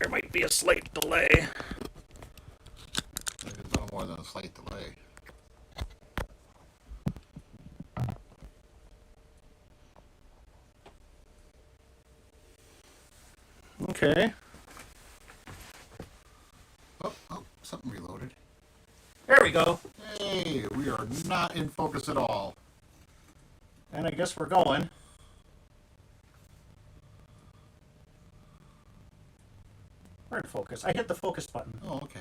There might be a slight delay. It's no more than a slight delay. Okay. Oh, something reloaded. There we go. Hey, we are not in focus at all. And I guess we're going. We're in focus. I hit the focus button. Oh, okay.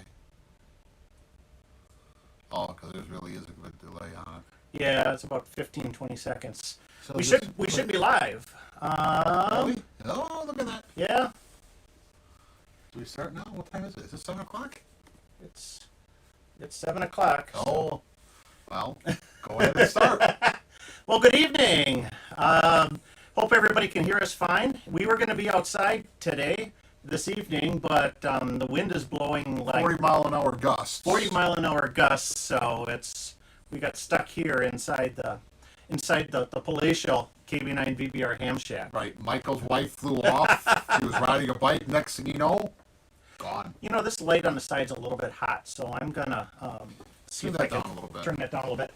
Oh, because there really is a good delay on it. Yeah, it's about 15, 20 seconds. So We should be live. Really? Oh, look at that. Yeah. Do we start now? What time is it? Is it 7 o'clock? It's 7 o'clock. Oh, well, go ahead and start. Well, good evening. Hope everybody can hear us fine. We were going to be outside today, this evening, but the wind is blowing like 40 mile an hour gusts. 40 mile an hour gusts, so we got stuck here inside the palatial KB9 VBR ham shack. Right. Michael's wife flew off. She was riding a bike. Next thing you know, gone. You know, this light on the side's a little bit hot, so I'm gonna see Turn if I that can down a little bit. turn that down a little bit.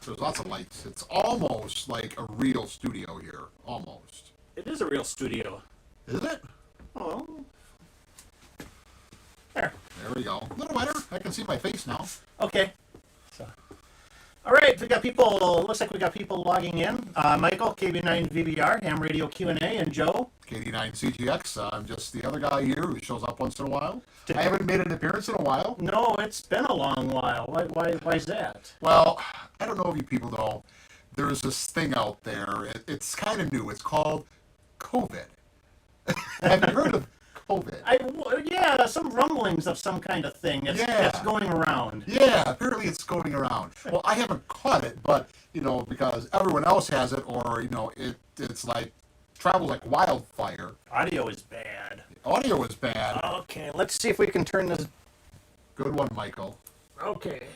There's lots of lights. It's almost like a real studio here. Almost. It is a real studio. Is it? Oh, there. There we go. A little better. I can see my face now. Okay. So, all right, we got people. Looks like we got people logging in. Michael, KB9 VBR, Ham Radio Q&A, and Joe. KD9 CGX. I'm just the other guy here who shows up once in a while. I haven't made an appearance in a while. No, it's been a long while. Why is that? Well, I don't know if you people know. There's this thing out there. It's kind of new. It's called COVID. Have you heard of COVID? Yeah, some rumblings of some kind of thing. It's going around. Yeah, apparently it's going around. Well, I haven't caught it, but, because everyone else has it, or, it's like, travels like wildfire. Audio is bad. Audio is bad. Okay, let's see if we can turn this. Good one, Michael. Okay.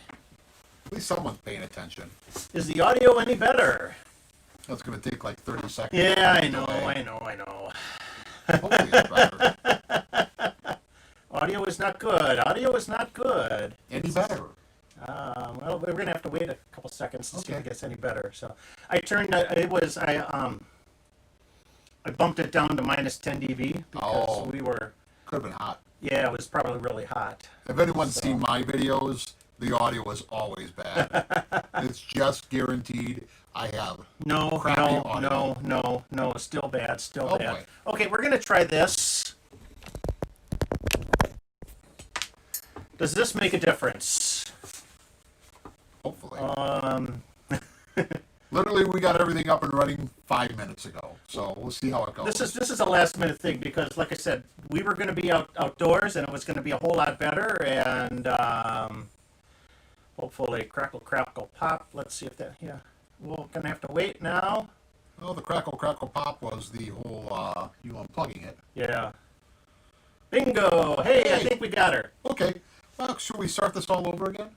At least someone's paying attention. Is the audio any better? That's going to take like 30 seconds. Yeah, I know. Hopefully it's better. Audio is not good. Any better? Well, we're gonna have to wait a couple seconds to see if Okay. it gets any better. So, I bumped it down to minus 10 dB because we were. Could have been hot. Yeah, it was probably really hot. If anyone's seen my videos, the audio is always bad. It's just guaranteed. I have crappy audio. No, still bad, Oh, bad. boy. Okay, we're gonna try this. Does this make a difference? Hopefully. Literally, we got everything up and running 5 minutes ago, so we'll see how it goes. This is a last minute thing because, like I said, we were going to be outdoors and it was going to be a whole lot better, and hopefully crackle pop. Let's see if that we're gonna have to wait now. Well, the crackle pop was the whole you unplugging it. Yeah. Bingo! Hey, I think we got her. Okay. Well, should we start this all over again?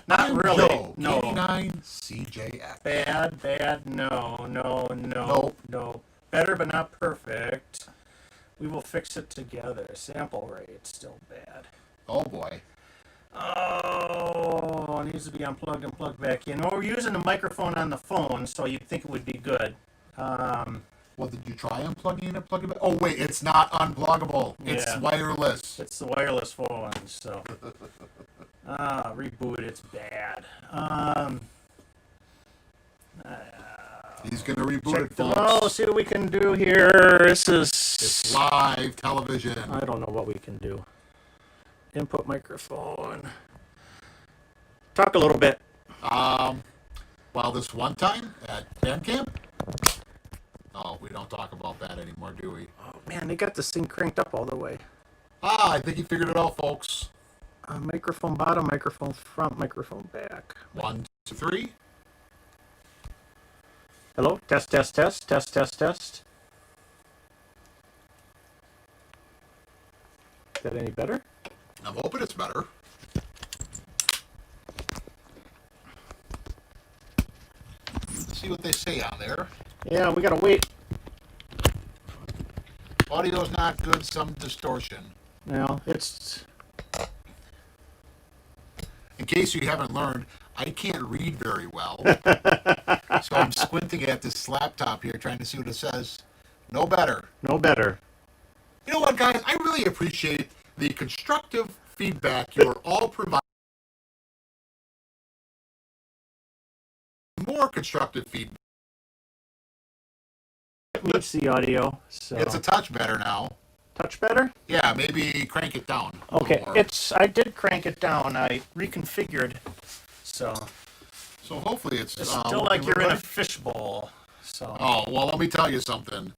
Not really. Joe, No. KD9 CJX. Bad. No. Nope. Better but not perfect. We will fix it together. Sample rate still bad. Oh boy. Oh, it needs to be unplugged and plugged back in. Well, we're using the microphone on the phone, so you'd think it would be good. Well, did you try unplugging it and plugging it? Oh wait, it's not unpluggable. It's Yeah. wireless. It's the wireless phone, so. Reboot, it's bad. He's gonna reboot Check it, the folks. see what we can do here. This is. It's live television. I don't know what we can do. Input microphone. Talk a little bit. Well, this one time at band camp. Oh, we don't talk about that anymore, do we? Oh man, they got this thing cranked up all the way. I think you figured it out, folks. Microphone bottom, microphone front, microphone back. 1, 2, 3. Hello? Test. Is that any better? I'm hoping it's better. Let's see what they say on there. Yeah, we gotta wait. Audio's not good, some distortion. Well, it's... In case you haven't learned, I can't read very well. So I'm squinting at this laptop here trying to see what it says. No better. No better. You know what, guys? I really appreciate the constructive feedback you're all providing. More constructive feedback. It meets the audio, so... It's a touch better now. Touch better? Yeah, maybe crank it down. a little Okay, more. I did crank it down. I reconfigured, so... So hopefully it's Still like you're in a fishbowl, so... Oh, well, let me tell you something.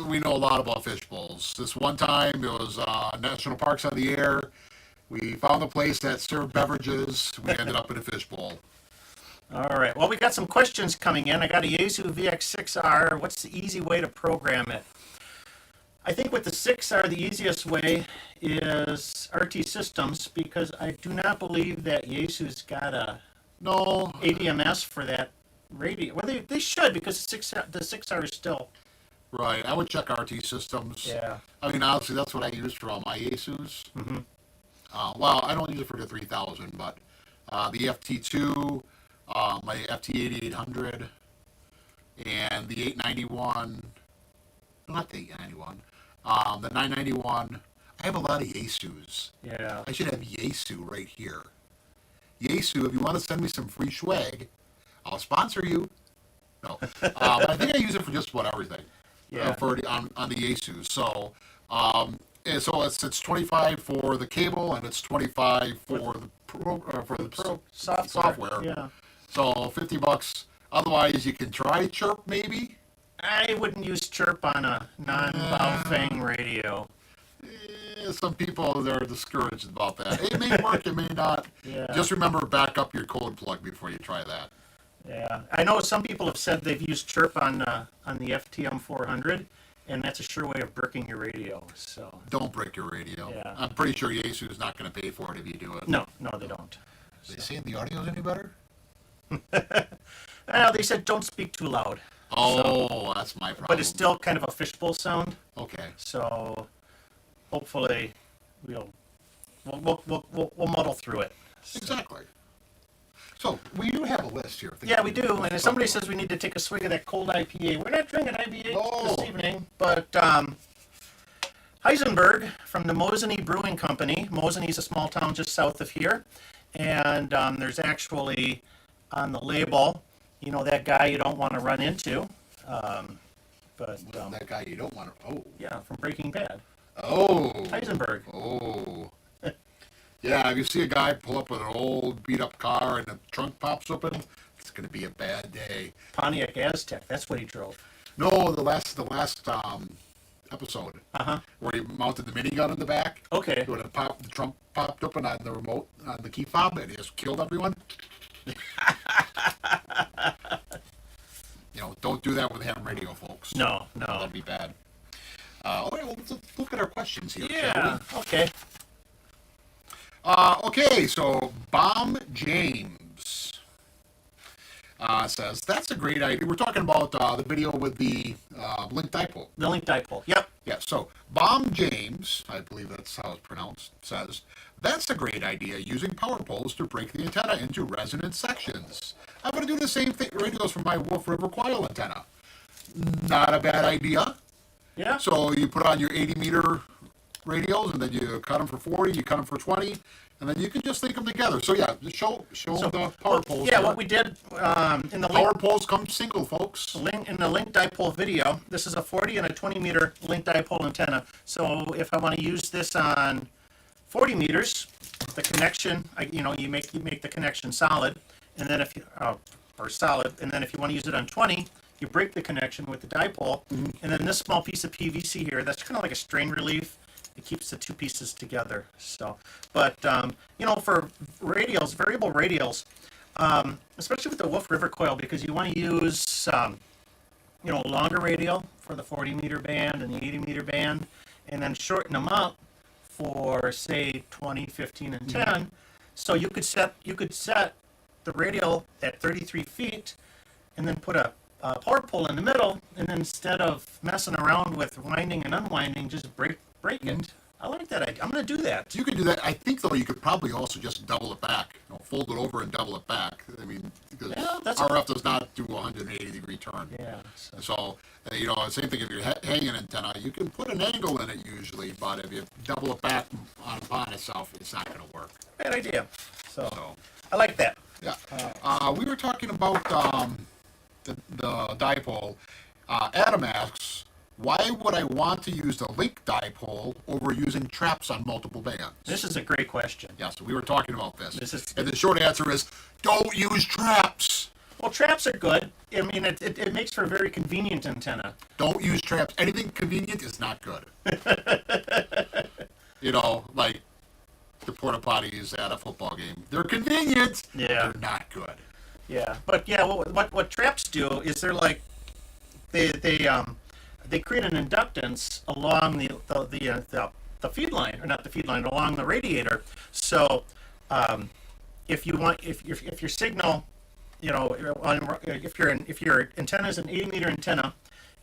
We know a lot about fish bowls. This one time, it was National Parks on the Air. We found a place that served beverages. We ended up in a fish bowl. All right. Well, we got some questions coming in. I got a Yaesu VX6R. What's the easy way to program it? I think with the 6R, the easiest way is RT Systems, because I do not believe that Yaesu's got a No, ADMS for that radio. Well, they should, because the 6R is still... right. I would check RT Systems. Yeah. I mean, honestly, that's what I use for all my Asus. Mm-hmm. Well, I don't use it for the 3000, but the FT2, my FT8800, and the 891, not the 891, the 991. I have a lot of Yaesus. Yeah. I should have Yaesu right here. Yaesu, if you want to send me some free swag, I'll sponsor you. No, but I think I use it for just about everything. Yeah. On the Yaesu. So, and so it's 25 for the cable and it's 25 for the Pro software. Yeah. So $50. Otherwise, you can try Chirp maybe. I wouldn't use chirp on a non-Baofeng radio. Some people they're discouraged about that. It may work, it may not. Yeah. Just remember, back up your code plug before you try that. Yeah, I know some people have said they've used chirp on the FTM 400, and that's a sure way of bricking your radio. So Don't break your radio. Yeah. I'm pretty sure Yaesu is not going to pay for it if you do it. no, they don't. They saying the audio's any better? Well, they said don't speak too loud, Oh, that's my problem. but it's still kind of a fishbowl sound. Okay. So hopefully we'll muddle through it. So, Exactly. So we do have a list here. yeah, we do. And if somebody says we need to take a swig of that cold IPA, we're not drinking IPA No. this evening, but Heisenberg from the Mosinee Brewing Company. Mosinee is a small town just south of here, and there's actually on the label, you know, that guy you don't want to run into. That guy you don't want to. Oh. Yeah, from Breaking Bad, Oh. Heisenberg. Oh. Yeah, if you see a guy pull up with an old beat up car and the trunk pops open, it's going to be a bad day. Pontiac Aztec. That's what he drove. No, the last episode where he mounted the minigun in the back. Okay. When the trunk popped open on the remote on the key fob and he just killed everyone. Don't do that with ham radio, folks. No. That'd be bad. All right, well, let's look at our questions here, shall Yeah. Okay. we? Okay, so Bomb James says, that's a great idea. We're talking about the video with the link dipole. The link dipole. Yep. Yeah, so Bomb James, I believe that's how it's pronounced, says, that's a great idea, using power poles to break the antenna into resonant sections. I'm going to do the same thing, radios for my Wolf River coil antenna. Not a bad idea. Yeah. So you put on your 80-meter radios, and then you cut them for 40, you cut them for 20, and then you can just link them together. So yeah, just show the power poles. Yeah, here. what we did in the Power link, poles come single, folks. in the link dipole video, this is a 40 and a 20 meter link dipole antenna. So if I want to use this on 40 meters, the connection, you make the connection solid, and then if you or solid, and then if you want to use it on 20, you break the connection with the dipole, and then this small piece of PVC here, that's kind of like a strain relief. It keeps the two pieces together. So, but for radials, variable radials, especially with the Wolf River coil, because you want to use longer radial for the 40 meter band and the 80 meter band, and then shorten them up for say 20, 15, and 10. So you could set the radial at 33 feet, and then put a power pole in the middle, and then instead of messing around with winding and unwinding, just break it. I like that idea. I'm going to do that. You could do that. I think, though, you could probably also just double it back. Fold it over and double it back. I mean, because RF does not do a 180-degree turn. Yeah. So, same thing if you're hanging an antenna, you can put an angle in it usually, but if you double it back upon itself, it's not going to work. Bad idea. So, I like that. Yeah. We were talking about the dipole. Adam asks, why would I want to use the link dipole over using traps on multiple bands? This is a great question. Yeah, so we were talking about this. And the Is short answer is, don't use traps. Well, traps are good. I mean, it makes for a very convenient antenna. Don't use traps. Anything convenient is not good. Like the porta potties at a football game. They're convenient. Yeah. They're not good. Yeah, but yeah, what traps do is they're like they create an inductance along the feed line, or not the feed line, along the radiator. So if your signal, if your antenna is an 80-meter antenna,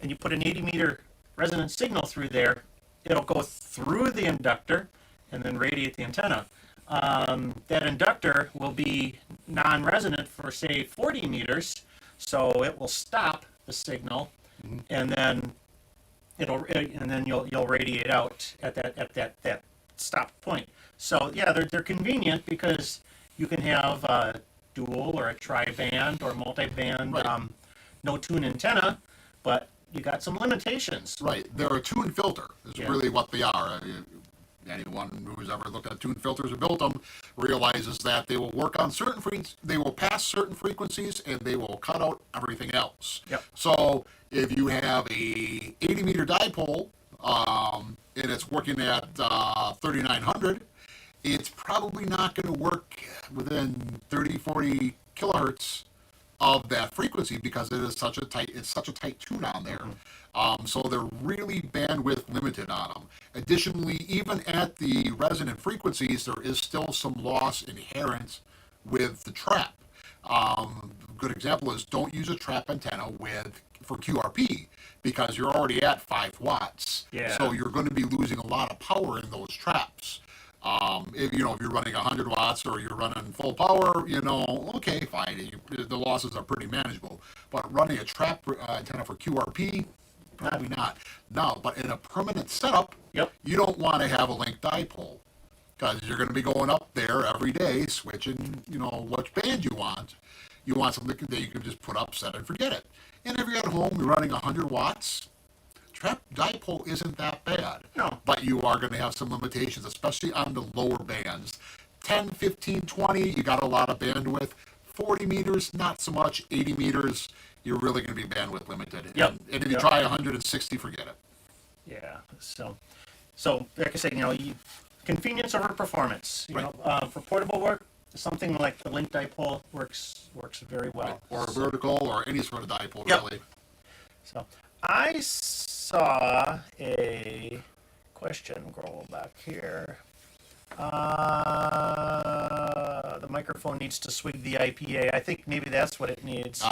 and you put an 80-meter resonant signal through there, it'll go through the inductor and then radiate the antenna. That inductor will be non-resonant for, say, 40 meters, so it will stop the signal, and then you'll radiate out at that stop point. So yeah, they're convenient because you can have a dual or a tri-band or multi-band no tune antenna, but you got some limitations. Right, they're a tune filter. Is really what they are. Anyone who's ever looked at tune filters or built them realizes that they will work on certain they will pass certain frequencies, and they will cut out everything else. Yep. So if you have a 80-meter dipole and it's working at 3900, it's probably not going to work within 30, 40 kilohertz of that frequency because it's such a tight tune on there. So they're really bandwidth limited on them. Additionally, even at the resonant frequencies, there is still some loss inherent with the trap. A good example is don't use a trap antenna for QRP because you're already at 5 watts. Yeah. So you're going to be losing a lot of power in those traps. If you're running 100 watts or you're running full power, okay, fine. The losses are pretty manageable. But running a trap antenna for QRP, probably not. No, but in a permanent setup, you don't want to have a link dipole because you're going to be going up there every day, switching, which band you want. You want something that you can just put up, set, and forget it. And if you're at home, you're running 100 watts, trap dipole isn't that bad. No. But you are going to have some limitations, especially on the lower bands. 10, 15, 20, you got a lot of bandwidth. 40 meters, not so much. 80 meters, you're really going to be bandwidth limited. Yep. And if you try 160, forget it. Yeah. So like I said, convenience over performance. For portable work, something like the link dipole works very well. Right. Or a vertical, or any sort of dipole, really. So I saw a question. Go back here. The microphone needs to swig the IPA. I think maybe that's what it needs.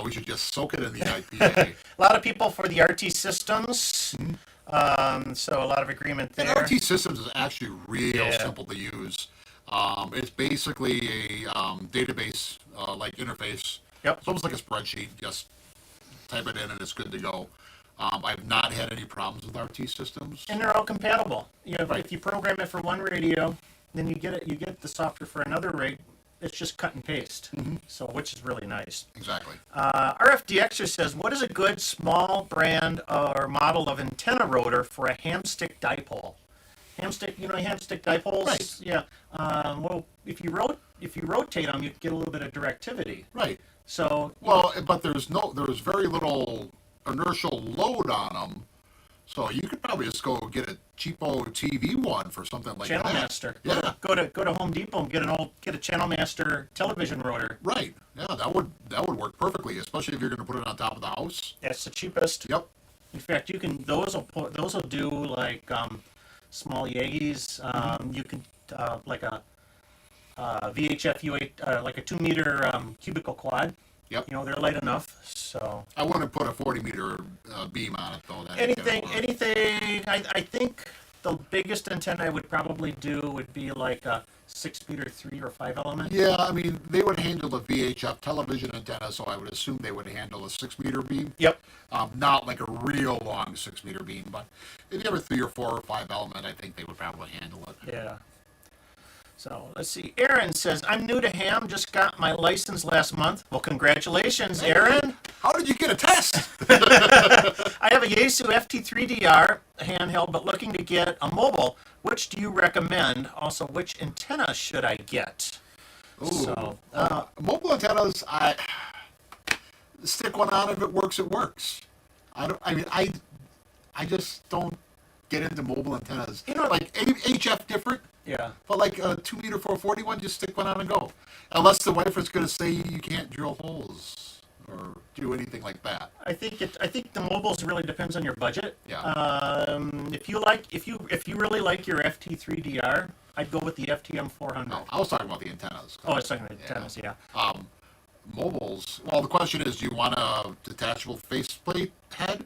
We should just soak it in the IPA. A lot of people for the RT systems. So a lot of agreement there. And RT systems is actually real simple to use. It's basically a database like interface. Yep. It's almost like a spreadsheet. Just type it in and it's good to go. I've not had any problems with RT systems. And they're all compatible. If you program it for one radio, then you get the software for another rig. It's just cut and paste. So which is really nice. Exactly. RFDXer says, what is a good small brand or model of antenna rotor for a hamstick dipole? Hamstick dipoles? Right. Yeah. Well, if you rotate them, you get a little bit of directivity. Right. So. Well, but there's very little inertial load on them, so you could probably just go get a cheapo TV one for something like Channel that. Master. Yeah. Go to Home Depot and get a Channel Master television rotor. Right. Yeah, that would work perfectly, especially if you're going to put it on top of the house. That's the cheapest. Yep. In fact, those will do like small Yagis. You can like a VHF U8, like a 2-meter cubicle quad. Yep. You know, they're light enough. So I wouldn't put a 40-meter beam on it, though. That ain't gonna work. anything. I think the biggest antenna I would probably do would be like a 6 meter 3 or 5 element. Yeah, I mean, they would handle a VHF television antenna, so I would assume they would handle a 6-meter beam. Yep. Not like a real long 6-meter beam, but if you have a 3 or 4 or 5 element, I think they would probably handle it. Yeah. So let's see. Aaron says, I'm new to ham, just got my license last month. Well, congratulations, Aaron. How did you get a test? I have a Yaesu FT3DR handheld, but looking to get a mobile. Which do you recommend? Also, which antenna should I get? Ooh. So, Mobile antennas, I stick one on. If it works, it works. I just don't get into mobile antennas. You know, like HF different. yeah. But like a 2-meter 441, just stick one on and go. Unless the wife is going to say you can't drill holes or do anything like that. I think the mobiles really depends on your budget. Yeah. If you really like your FT3DR, I'd go with the FTM 400. No, I was talking about the antennas. Oh, I was talking about antennas, yeah. Mobiles. Well, the question is, do you want a detachable faceplate head,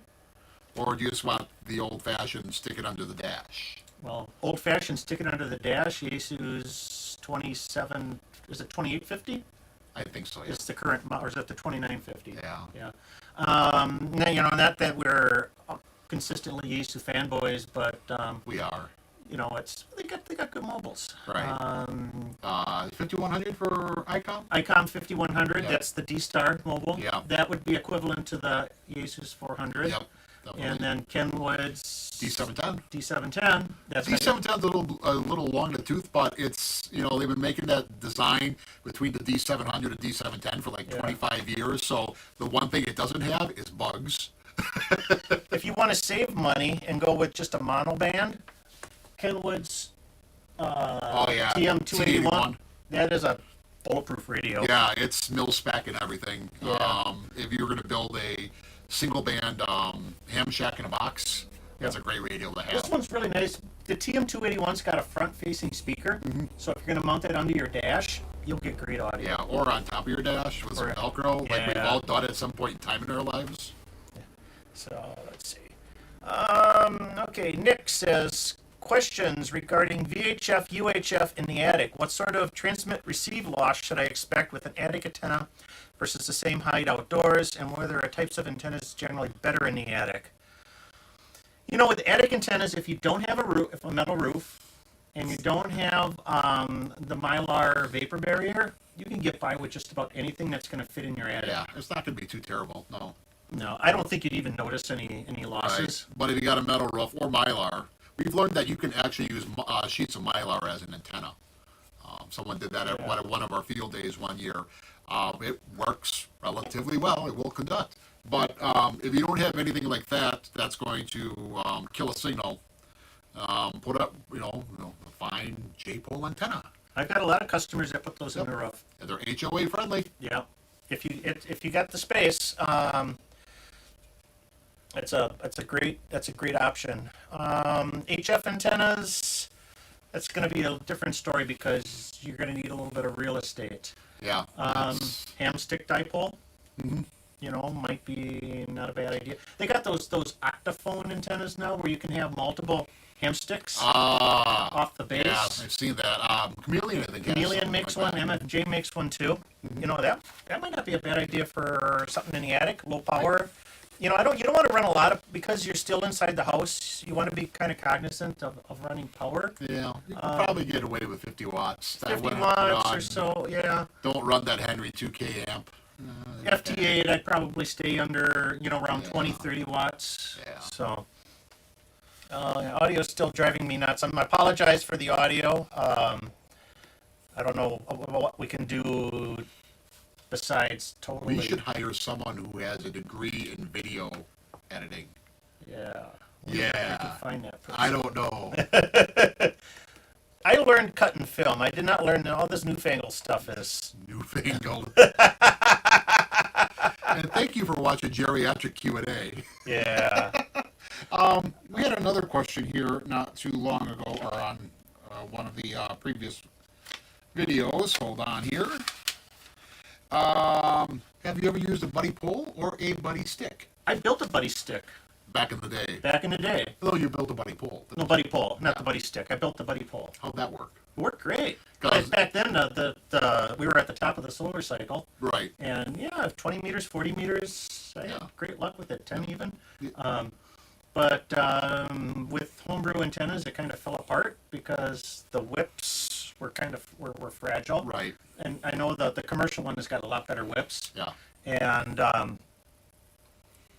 or do you just want the old-fashioned stick it under the dash? Well, old-fashioned stick it under the dash. Yaesu's 27. Is it 2850? I think so. Yeah. Is the current model, or is it the 2950? Yeah. Yeah. Now, you know, not that we're consistently Yaesu fanboys, but We are. you know, they got good mobiles. Right. 5100 for ICOM. ICOM 5100. Yep. That's the D-Star mobile. Yeah. That would be equivalent to the Yaesu's 400. Yep. Definitely. And then Kenwood's D710. D710. That's D710's a little long in the tooth, but it's, you know, they've been making that design between the D700 and D710 for like 25 years. So the one thing it doesn't have is bugs. If you want to save money and go with just a monoband, Kenwood's TM281. That is a bulletproof radio. Yeah, it's mil-spec and everything. Yeah. If you were going to build a single band ham shack in a box, that's a great radio to have. This one's really nice. The TM281's got a front-facing speaker, so if you're going to mount that under your dash, you'll get great audio. Yeah, or on top of your dash with some Velcro, like we've all done at some point in time in our lives. So let's see. Okay, Nick says, questions regarding VHF, UHF in the attic. What sort of transmit-receive loss should I expect with an attic antenna versus the same height outdoors, and whether are types of antennas generally better in the attic? You know, with attic antennas, if you don't have a metal roof, and you don't have the Mylar vapor barrier, you can get by with just about anything that's going to fit in your attic. Yeah, it's not going to be too terrible, no. No, I don't think you'd even notice any losses. Right. But if you got a metal roof or Mylar, we've learned that you can actually use sheets of Mylar as an antenna. Someone did that at one of our field days one year. It works relatively well. It will conduct. But if you don't have anything like that, that's going to kill a signal. Put up, a fine J-pole antenna. I've got a lot of customers that put those in the roof. And they're HOA friendly. Yeah, if you got the space, it's a great option. HF antennas, that's going to be a different story because you're going to need a little bit of real estate. Yeah. Ham stick dipole, might be not a bad idea. They got those octaphone antennas now where you can have multiple ham sticks off the base. Yeah, I've seen that. Chameleon, I think. Chameleon makes one. MFJ makes one too. That might not be a bad idea for something in the attic, low power. You don't want to run a lot of, because you're still inside the house. You want to be kind of cognizant of running power. Yeah, you can probably get away with 50 watts. 50 watts or so, yeah. Don't run that Henry 2K amp. FT8, I'd probably stay under, around 20, 30 watts. Yeah. So, audio's still driving me nuts. I apologize for the audio. I don't know what we can do besides totally. We should hire someone who has a degree in video editing. Yeah. Yeah. I can find that person. I don't know. I learned cut and film. I did not learn all this newfangled stuff is. Newfangled. And thank you for watching Geriatric Q&A. Yeah. We had another question here not too long ago, or on one of the previous videos. Hold on here. Have you ever used a buddy pole or a buddy stick? I built a buddy stick Back in the day. back in the day. Oh, you built a buddy pole. No, buddy pole, not the buddy stick. I built the buddy pole. How'd that work? It worked great. 'Cause- Back then, we were at the top of the solar cycle. Right. And yeah, 20 meters, 40 meters, I Yeah. had great luck with it, 10 even. Yeah. But with homebrew antennas, it kind of fell apart because the whips were were fragile. Right. And I know the commercial one has got a lot better whips. Yeah. And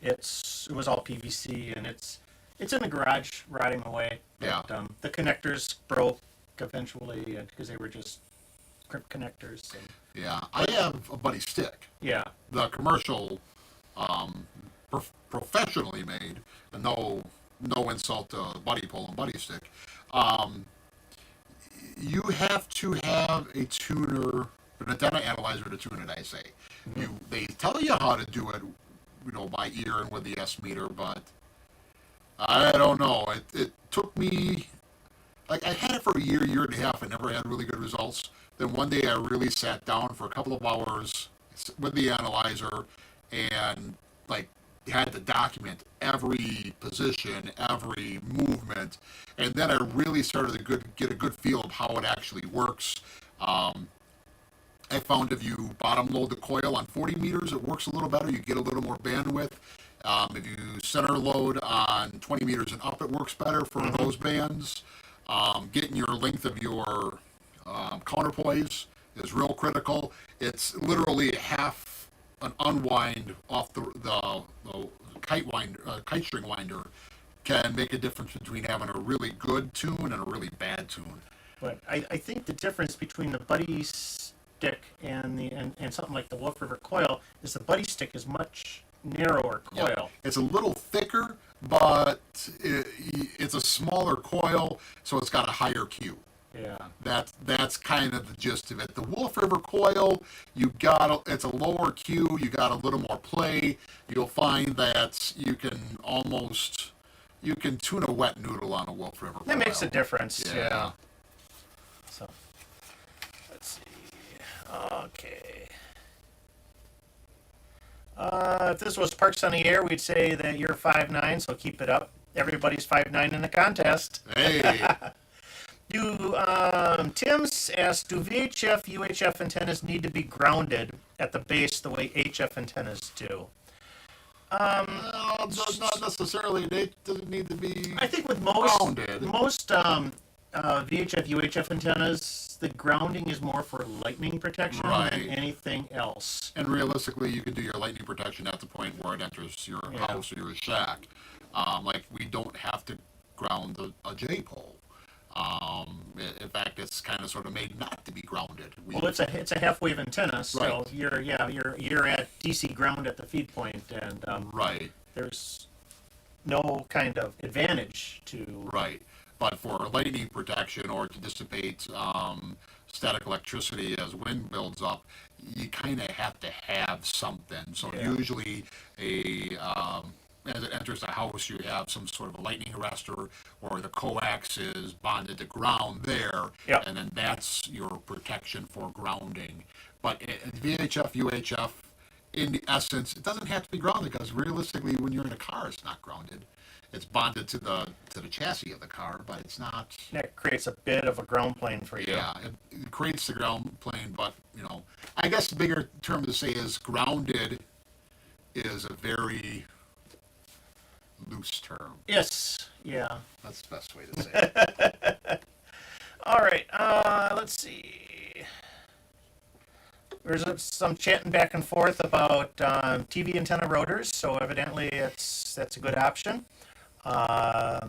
it was all PVC, and it's in the garage rotting away. Yeah. But, the connectors broke eventually because they were just crimp connectors. And, Yeah. I have a buddy stick. yeah. The commercial, professionally made, and no insult to buddy pole and buddy stick. You have to have a tuner, an antenna analyzer to tune it. I say, they tell you how to do it, by ear and with the S meter, but I don't know. It took me, like, I had it for a year and a half. I never had really good results. Then one day I really sat down for a couple of hours with the analyzer and, like, had to document every position, every movement, and then I really started to get a good feel of how it actually works. I found if you bottom load the coil on 40 meters, it works a little better. You get a little more bandwidth. If you center load on 20 meters and up, it works better for those bands. Getting your length of your counterpoise is real critical. It's literally half an unwind off the kite string winder can make a difference between having a really good tune and a really bad tune. But I think the difference between the buddy stick and something like the Wolf River coil is the buddy stick is much narrower coil. Yeah. It's a little thicker, but it's a smaller coil, so it's got a higher Q. Yeah. That's kind of the gist of it. The Wolf River coil, it's a lower Q. You got a little more play. You'll find that you can tune a wet noodle on a Wolf River coil. That makes a difference. Yeah. Yeah. So let's see. Okay. If this was Parks on the Air, we'd say that you're 5'9", so keep it up. Everybody's 5'9" in the contest. Hey. Tim's asked, do VHF, UHF antennas need to be grounded at the base the way HF antennas do? Not necessarily. They doesn't need to be. I think with grounded. most VHF, UHF antennas, the grounding is more for lightning protection Right. than anything else. And realistically, you can do your lightning protection at the point where it enters your house or your shack. Like, we don't have to ground a J pole. In fact, it's kind of sort of made not to be grounded. Well, it's a half wave antenna, so Right. you're at DC ground at the feed point, and Right, there's no kind of advantage to. right. But for lightning protection or to dissipate static electricity as wind builds up, you kind of have to have something. So Yeah. usually as it enters the house, you have some sort of a lightning arrestor, or the coax is bonded to ground there, Yep. and then that's your protection for grounding. But VHF, UHF, in the essence, it doesn't have to be grounded, because realistically, when you're in a car, it's not grounded. It's bonded to the chassis of the car, but it's not. That creates a bit of a ground plane for you. Yeah, it creates the ground plane, but I guess the bigger term to say is grounded is a very loose term. Yes. Yeah. That's the best way to say it. All right. Let's see. There's some chatting back and forth about TV antenna rotors, so evidently that's a good option. The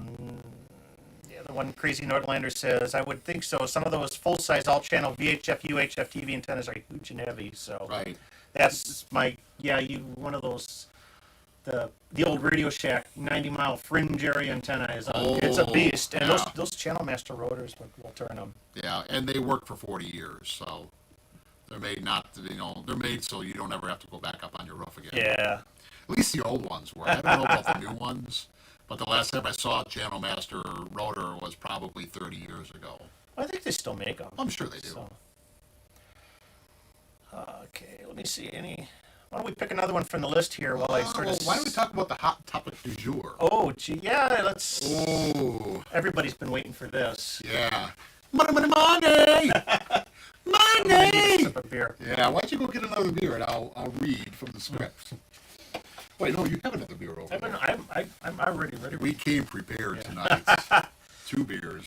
one crazy Nordlander says, I would think so. Some of those full-size all-channel VHF, UHF TV antennas are huge and heavy, so Right. that's one of those. The old Radio Shack 90-mile fringe area antenna it's a beast, and yeah. those Channel Master rotors will turn them. Yeah, and they work for 40 years, so they're made they're made so you don't ever have to go back up on your roof again. Yeah. At least the old ones were. I don't know about the new ones, but the last time I saw a Channel Master rotor was probably 30 years ago. I think they still make them. I'm sure they do. So. Okay, let me see. Why don't we pick another one from the list here while I sort Well, of. why don't we talk about the hot topic du jour? Oh, gee, yeah. Let's. Oh, Everybody's been waiting for this. yeah. Money, money, money! I'm gonna need a Money! sip of beer. Yeah, why don't you go get another beer and I'll read from the script. Wait, no, you have another beer over there. I'm already ready. We came prepared tonight. 2 beers.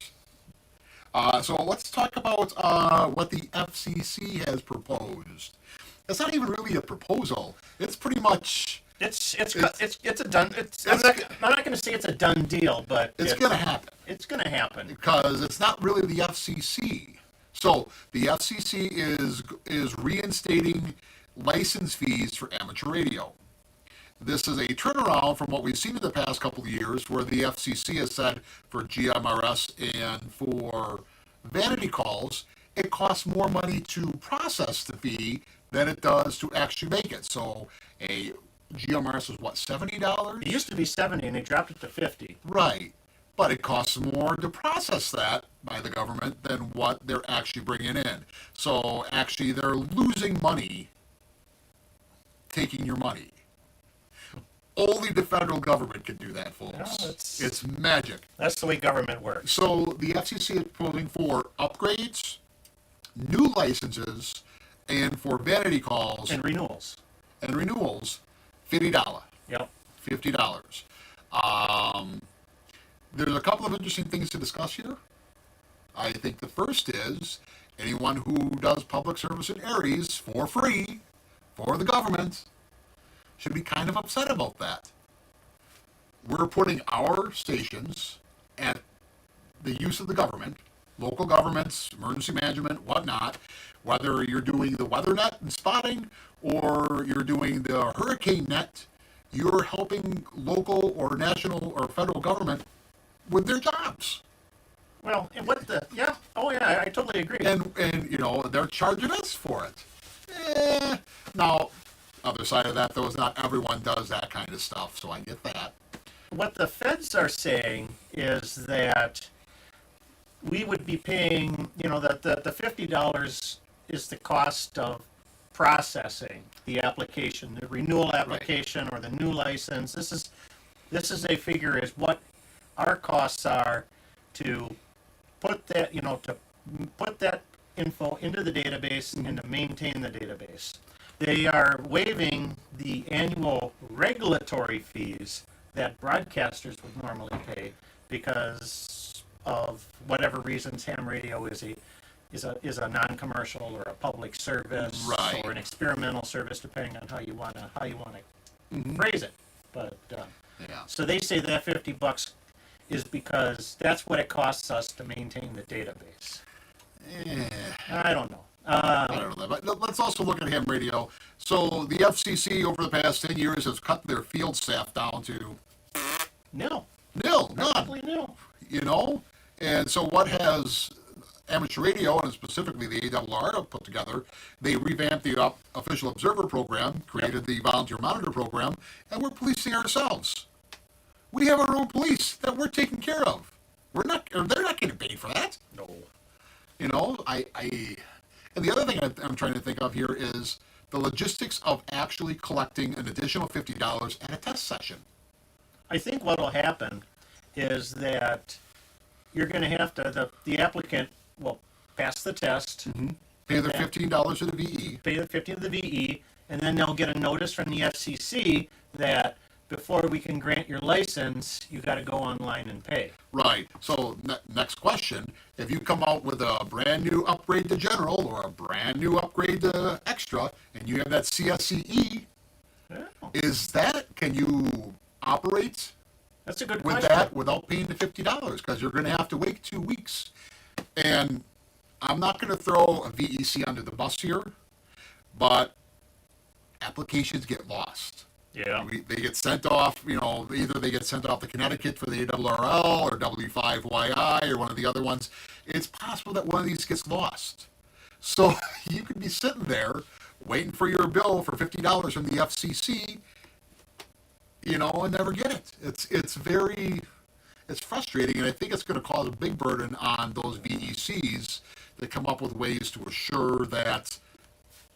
So let's talk about what the FCC has proposed. It's not even really a proposal. It's pretty much It's a done. I'm not going to say it's a done deal, but it's going to happen It's going to happen. because it's not really the FCC. So the FCC is reinstating license fees for amateur radio. This is a turnaround from what we've seen in the past couple of years, where the FCC has said for GMRS and for vanity calls, it costs more money to process the fee than it does to actually make it. So a GMRS is what, $70? It used to be 70, and they dropped it to 50. Right. But it costs more to process that by the government than what they're actually bringing in. So actually, they're losing money taking your money. Only the federal government can do that, folks. No, it's magic. That's the way government works. So the FCC is proposing for upgrades, new licenses, and for vanity calls And renewals. and renewals, $50. Yep. $50. There's a couple of interesting things to discuss here. I think the first is anyone who does public service in areas for free for the government should be kind of upset about that. We're putting our stations at the use of the government, local governments, emergency management, whatnot, whether you're doing the weather net and spotting or you're doing the hurricane net, you're helping local or national or federal government with their jobs. Well, and what the? Yeah. Oh, yeah. I totally agree. And they're charging us for it. Now, other side of that, though, is not everyone does that kind of stuff, so I get that. What the feds are saying is that we would be paying, that the $50 is the cost of processing the application, the renewal application or the new license. This is a figure is what our costs are to put that, to put that info into the database and to maintain the database. They are waiving the annual regulatory fees that broadcasters would normally pay because of whatever reasons ham radio is a non-commercial or a public service Right. or an experimental service, depending on how you want to phrase it. But Yeah. so they say that $50 is because that's what it costs us to maintain the database. I don't know. I don't know that, but let's also look at ham radio. So the FCC over the past 10 years has cut their field staff down to Nil. none. Probably nil. And so what has amateur radio and specifically the ARRL put together? They revamped the official observer program, created the volunteer monitor program, and we're policing ourselves. We have our own police that we're taking care of. They're not getting paid for that. No. And the other thing I'm trying to think of here is the logistics of actually collecting an additional $50 at a test session. I think what will happen is that you're going to have to, the applicant will pass the test, Pay their $15 to the VE. pay the 50 to the VE, and then they'll get a notice from the FCC that before we can grant your license, you got to go online and pay. Right. So next question: if you come out with a brand new upgrade to general or a brand new upgrade to extra, and you have that CSCE, can you operate That's a good with question. that without paying the $50? Because you're going to have to wait 2 weeks. And I'm not going to throw a VEC under the bus here, but applications get lost. Yeah. They get sent off, either they get sent off to Connecticut for the ARRL or W5YI or one of the other ones. It's possible that one of these gets lost. So you could be sitting there waiting for your bill for $50 from the FCC, and never get it. It's frustrating, and I think it's going to cause a big burden on those VECs that come up with ways to assure that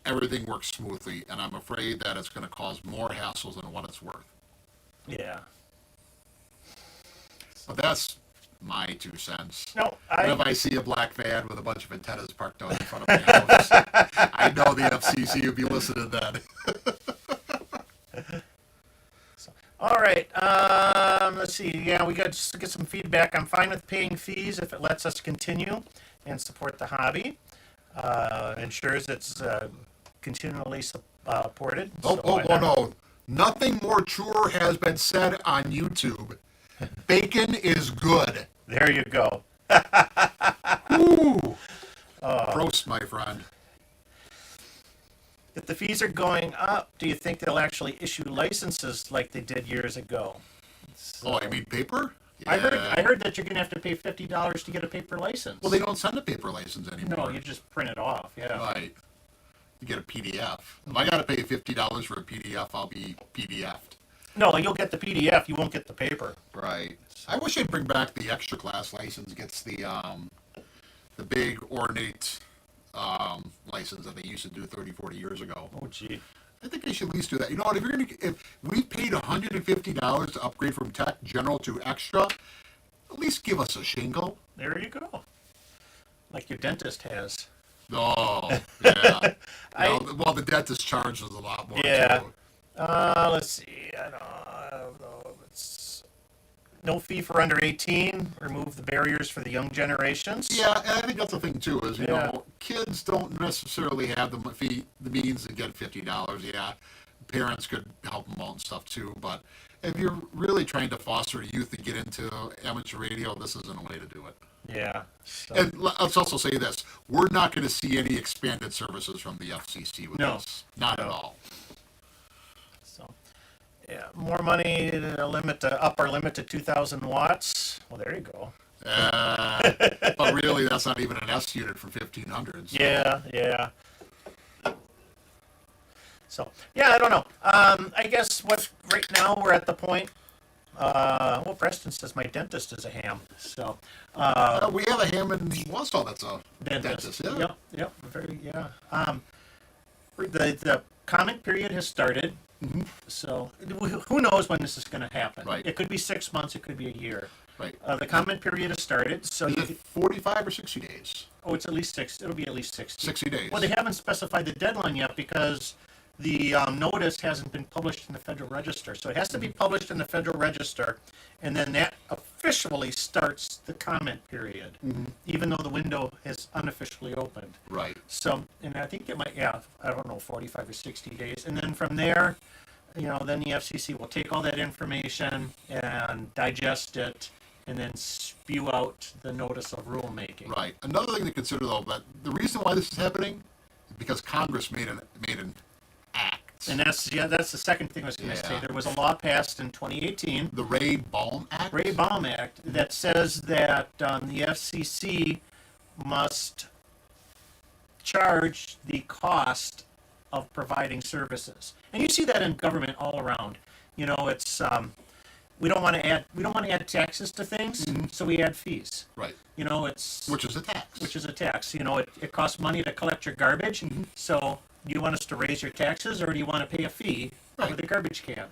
everything works smoothly, and I'm afraid that it's going to cause more hassles than what it's worth. Yeah. But that's my 2 cents. No, And if I see a black van with a bunch of antennas parked out in front of my house, I know the FCC would be listening then. All right. Let's see. Yeah, we got just to get some feedback. I'm fine with paying fees if it lets us continue and support the hobby. Ensures it's continually supported. Oh, So oh, why oh, not? no. Nothing more truer has been said on YouTube. Bacon is good. There you go. Ooh. Gross, my friend. If the fees are going up, do you think they'll actually issue licenses like they did years ago? Oh, you mean paper? I Yeah. heard that you're gonna have to pay $50 to get a paper license. Well, they don't send a paper license anymore. No, you just print it off. Yeah. Right. You get a PDF. If I got to pay $50 for a PDF, I'll be PDF'd. No, you'll get the PDF. You won't get the paper. Right. I wish they'd bring back the extra class license. Gets the big ornate license that they used to do 30, 40 years ago. Oh, gee. I think they should at least do that. You know what? If we paid $150 to upgrade from tech general to extra, at least give us a shingle. There you go. Like your dentist has. Oh, yeah. I- Well, the dentist charges a lot more. Yeah. Too. Let's see. I don't know. It's no fee for under 18. Remove the barriers for the young generations. Yeah, and I think that's the thing too. Is you Yeah. know, kids don't necessarily have the means to get $50. Yeah, parents could help them out and stuff too. But if you're really trying to foster youth to get into amateur radio, this isn't a way to do it. Yeah. So, And let's also say this: we're not going to see any expanded services from the FCC with No. this. Not at No. all. so, yeah. More money to up our limit to 2,000 watts. Well, there you go. But really, that's not even an S unit for 1,500. So. Yeah. Yeah. So, yeah, I don't know. I guess right now we're at the point. Well, Preston says my dentist is a ham. So, We have a ham in Wausau that's a dentist. Yeah. Yep. Very, yeah. The comment period has started. So, who knows when this is going to happen? Right. It could be 6 months. It could be a year. Right. The comment period has started. So, Is it 45 or 60 days? it's at least 6. It'll be at least 60. 60 days. Well, they haven't specified the deadline yet because the notice hasn't been published in the Federal Register. So it has to be published in the Federal Register, and then that officially starts the comment period, even though the window is unofficially opened. Right. So, and I think it might, I don't know, 45 or 60 days. And then from there, then the FCC will take all that information and digest it and then spew out the notice of rulemaking. Right. Another thing to consider, though, that the reason why this is happening is because Congress made an act. And that's the second thing I was going to say. Yeah. There was a law passed in 2018, The Ray Baum Act. Ray Baum Act, that says that the FCC must charge the cost of providing services, and you see that in government all around. It's we don't want to add taxes to things, so we add fees. Right. It's Which is a tax. which is a tax. It costs money to collect your garbage. So do you want us to raise your taxes, or do you want to pay a fee for Right. the garbage can?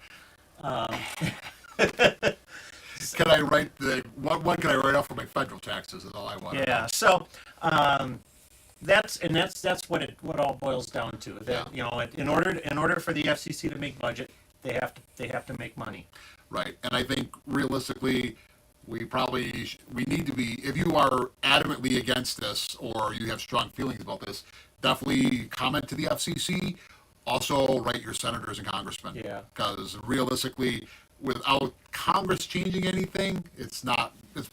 Can I write what can I write off for my federal taxes is all I want. Yeah. So that's what it all boils down to. That in order for the FCC to make budget, they have to make money. Right. And I think realistically, we need to be, if you are adamantly against this or you have strong feelings about this, definitely comment to the FCC. Also, write your senators and congressmen. Yeah. Because realistically, without Congress changing anything, it's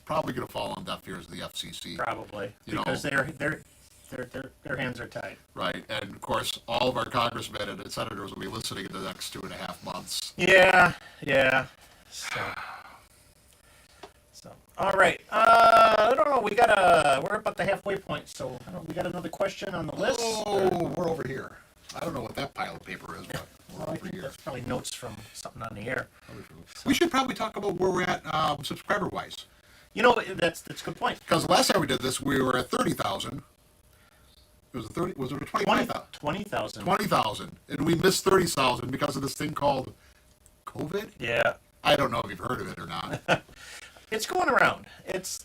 probably going to fall on deaf ears of the FCC. Probably You know. because their hands are tied. Right. And of course, all of our congressmen and senators will be listening in the next 2.5 months. Yeah. So all right. I don't know. We're about the halfway point. So we got another question on the list. Oh, we're over here. I don't know what that pile of paper is, but we're Well, I over think here. that's probably notes from something on the air. We should probably talk about where we're at subscriber-wise. That's a good point. Because the last time we did this, we were at 30,000. It was a 30. Was it a 25,000? 20,000. 20,000, and we missed 30,000 because of this thing called COVID. Yeah. I don't know if you've heard of it or not. It's going around.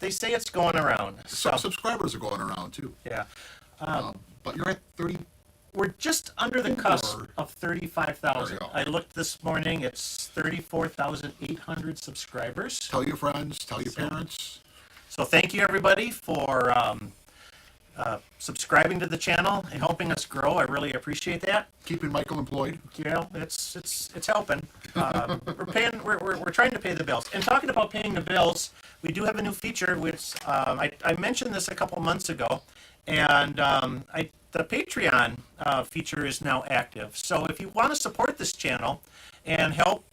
They say it's going around. Some subscribers are going around too. Yeah. But you're at 30. We're just under the cusp of There 35,000. you go. I looked this morning, it's 34,800 subscribers. Tell your friends, tell your parents. So thank you everybody for subscribing to the channel and helping us grow. I really appreciate that. Keeping Michael employed. Yeah, it's helping. We're trying to pay the bills. And talking about paying the bills, we do have a new feature which I mentioned this a couple months ago, and the Patreon feature is now active. So if you want to support this channel and help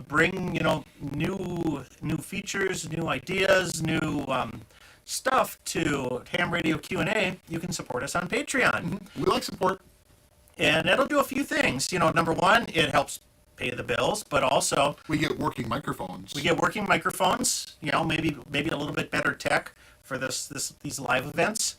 bring new features, new ideas, new stuff to Ham Radio Q&A, you can support us on Patreon. We like support. And that'll do a few things. Number one, it helps pay the bills, but also We get working microphones. we get working microphones. Maybe a little bit better tech for these live events.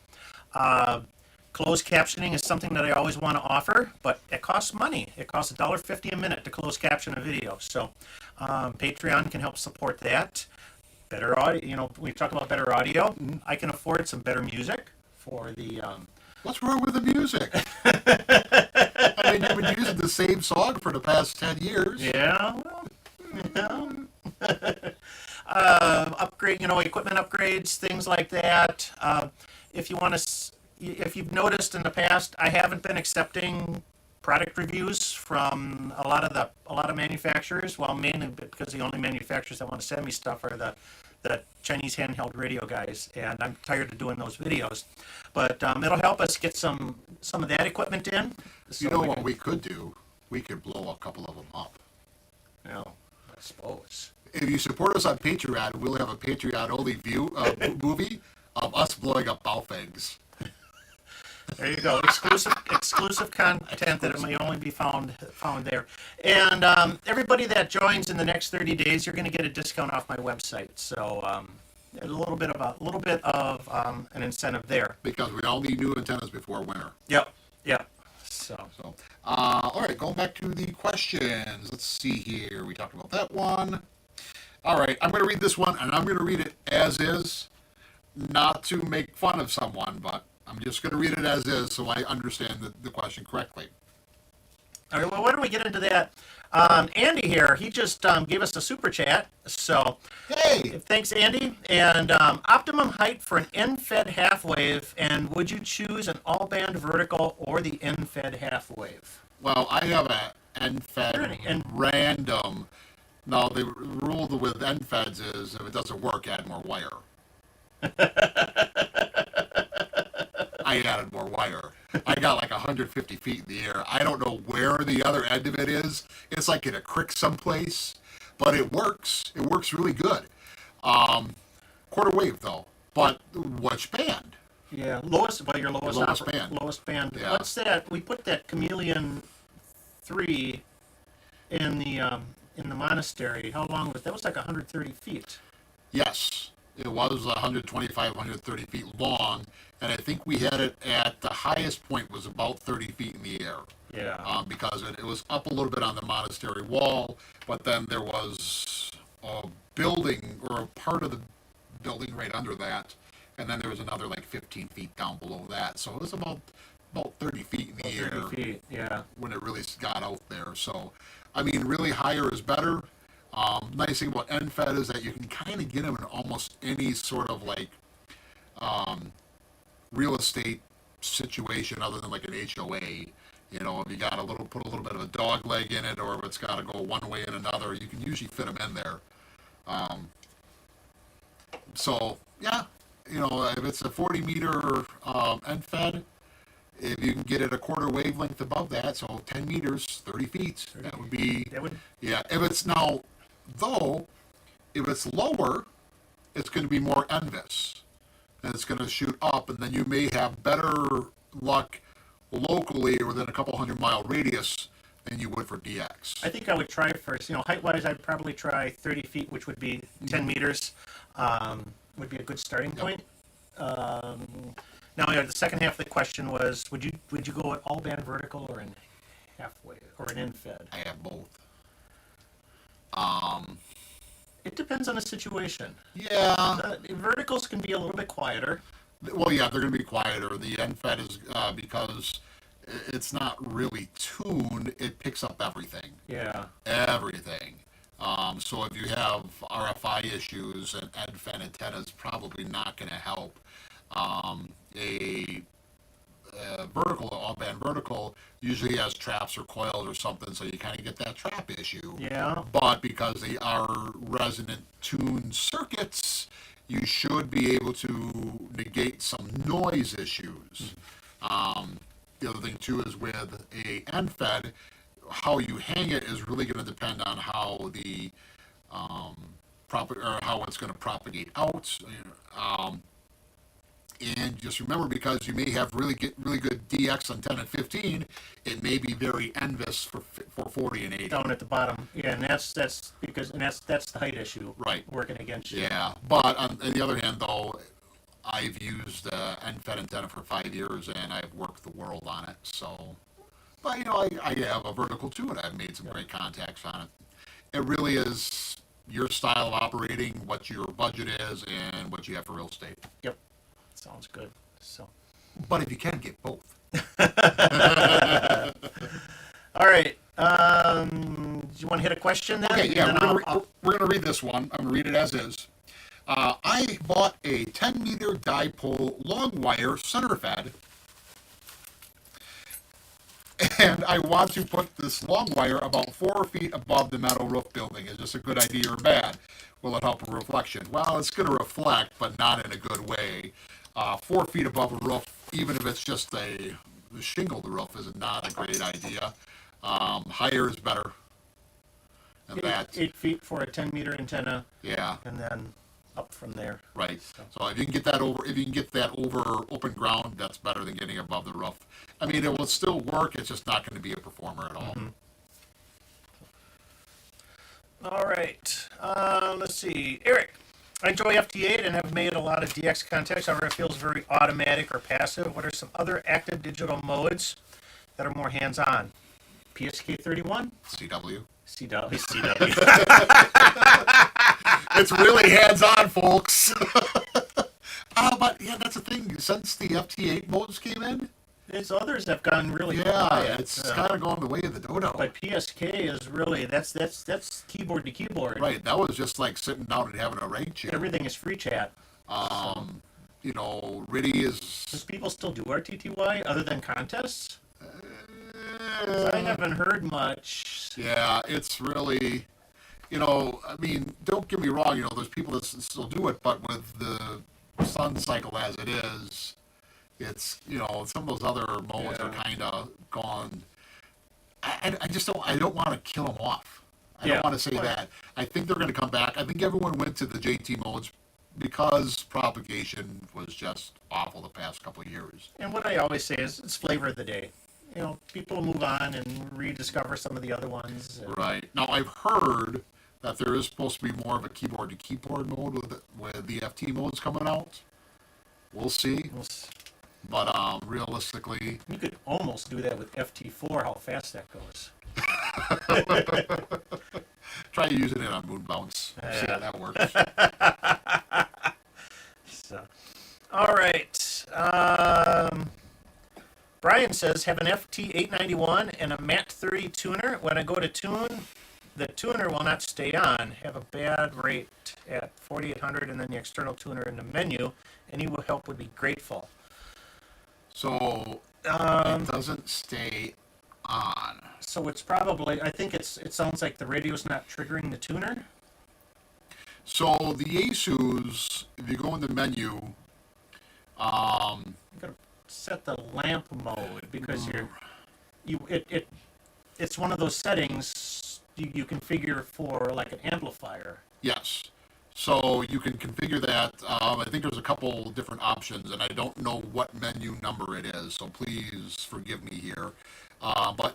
Closed captioning is something that I always want to offer, but it costs money. It costs $1.50 a minute to close caption a video. So Patreon can help support that. Better audio. We talk about better audio. I can afford some better music for the. What's wrong with the music? I mean, you've been using the same song for the past 10 years. Yeah. Upgrade, equipment upgrades, things like that. If you want to, if you've noticed in the past, I haven't been accepting product reviews from a lot of manufacturers. Well, mainly because the only manufacturers that want to send me stuff are the Chinese handheld radio guys, and I'm tired of doing those videos. But it'll help us get some of that equipment in. You know what we could do? We could blow a couple of them up. I suppose. If you support us on Patreon, we'll have a Patreon-only movie of us blowing up Balfangs. There you go. Exclusive content that it may only be found there. And everybody that joins in the next 30 days, you're going to get a discount off my website. So a little bit of an incentive there. Because we all need new antennas before winter. Yep. So All right, going back to the questions. Let's see here. We talked about that one. All right, I'm going to read this one, and I'm going to read it as is, not to make fun of someone, but I'm just going to read it as is so I understand the question correctly. all right. Well, why don't we get into that? Andy here, he just gave us a super chat. So Hey! thanks, Andy. And optimum height for an end-fed half wave, and would you choose an all-band vertical or the end-fed half wave? Well, I have a end-fed And- random. Now, the rule with end-feds is if it doesn't work, add more wire. I added more wire. I got like 150 feet in the air. I don't know where the other end of it is. It's like in a creek someplace, but it works. It works really good. Quarter wave though. But which band? Yeah, lowest Lowest band. Lowest band. Yeah. What's that? We put that Chameleon 3 in the monastery. How long was that? Was like 130 feet. Yes, it was 125, 130 feet long, and I think we had it at the highest point was about 30 feet in the air. Yeah. Because it was up a little bit on the monastery wall, but then there was a building or a part of the building right under that, and then there was another like 15 feet down below that. So it was about 30 feet in the air 30 feet. Yeah. when it really got out there. So, I mean, really higher is better. Nice thing about end-fed is that you can kind of get them in almost any sort of like real estate situation other than like an HOA. You know, if you got put a little bit of a dog leg in it, or if it's got to go one way and another, you can usually fit them in there. So yeah, you know, if it's a 40-meter end-fed, if you can get it a quarter wavelength above that, so 10 meters, 30 feet, that would be. Yeah. If it's now, though, if it's lower, it's going to be more NVIS, and it's going to shoot up, and then you may have better luck locally or within a couple 100-mile radius than you would for DX. I think I would try first. Height-wise, I'd probably try 30 feet, which would be 10 meters. Would be a good starting point. Now, the second half of the question was, would you go at all band vertical or in halfway or an in-fed? I have both. It depends on the situation. Yeah. Verticals can be a little bit quieter. Well, yeah, they're going to be quieter. The NFET is because it's not really tuned. It picks up everything. Yeah. Everything. So if you have RFI issues, an NFET antenna is probably not going to help. A vertical, all band vertical, usually has traps or coils or something, so you kind of get that trap issue. Yeah. But because they are resonant tuned circuits, you should be able to negate some noise issues. The other thing too is with a NFED, how you hang it is really going to depend on how the or how it's going to propagate out. And just remember, because you may have really good DX on 10 and 15, it may be very envious for 40 and 80. Down at the bottom, yeah, and that's because that's the height issue, Right, working against you. yeah. But on the other hand, though, I've used NFET antenna for 5 years, and I've worked the world on it. So, but I have a vertical too, and I've made some great contacts on it. It really is your style of operating, what your budget is, and what you have for real estate. Yep, sounds good. So, but if you can, get both. all right. Do you want to hit a question then? Okay, yeah, then we're gonna read this one. I'm gonna read it as is. I bought a 10-meter dipole long wire center fed, and I want to put this long wire about 4 feet above the metal roof building. Is this a good idea or bad? Will it help with reflection? Well, it's going to reflect, but not in a good way. 4 feet above a roof, even if it's just the shingle of the roof, is not a great idea. Higher is better. And that 8 feet for a 10-meter antenna. Yeah. And then up from there. Right. So if you can get that over open ground, that's better than getting above the roof. I mean, it will still work. It's just not going to be a performer at all. All right. Let's see. Eric, I enjoy FT8 and have made a lot of DX contacts. However, it feels very automatic or passive. What are some other active digital modes that are more hands-on? PSK31? CW. CW. It's really hands-on, folks. But yeah, that's the thing. Since the FT8 modes came in, There's others that have gone really yeah, quiet. it's kind of gone the way of the dodo. But PSK is really that's keyboard to keyboard. Right. That was just like sitting down and having a rank check. Everything is free chat. RIDI is. Does people still do RTTY other than contests? 'Cause I haven't heard much. Yeah, it's really, I mean, don't get me wrong, there's people that still do it, but with the sun cycle as it is, it's, some of those other modes are kind of gone. I just don't want to kill them off. I don't want to say that. I think they're going to come back. I think everyone went to the JT modes because propagation was just awful the past couple of years. And what I always say is it's flavor of the day. People move on and rediscover some of the other ones. Right. Now, I've heard that there is supposed to be more of a keyboard-to-keyboard mode with the FT modes coming out. We'll see. But realistically... You could almost do that with FT4, how fast that goes. Try using it on Moon Bounce. See how that works. All right. Brian says, have an FT891 and a MAT30 tuner. When I go to tune, the tuner will not stay on. Have a bad rate at 4800 and then the external tuner in the menu. Any help would be grateful. So, it doesn't stay on. So it's probably, I think it sounds like the radio's not triggering the tuner. So, the ASUS, if you go in the menu, You gotta set the lamp mode because it's one of those settings you configure for like an amplifier. yes. So you can configure that. I think there's a couple different options, and I don't know what menu number it is, so please forgive me here. But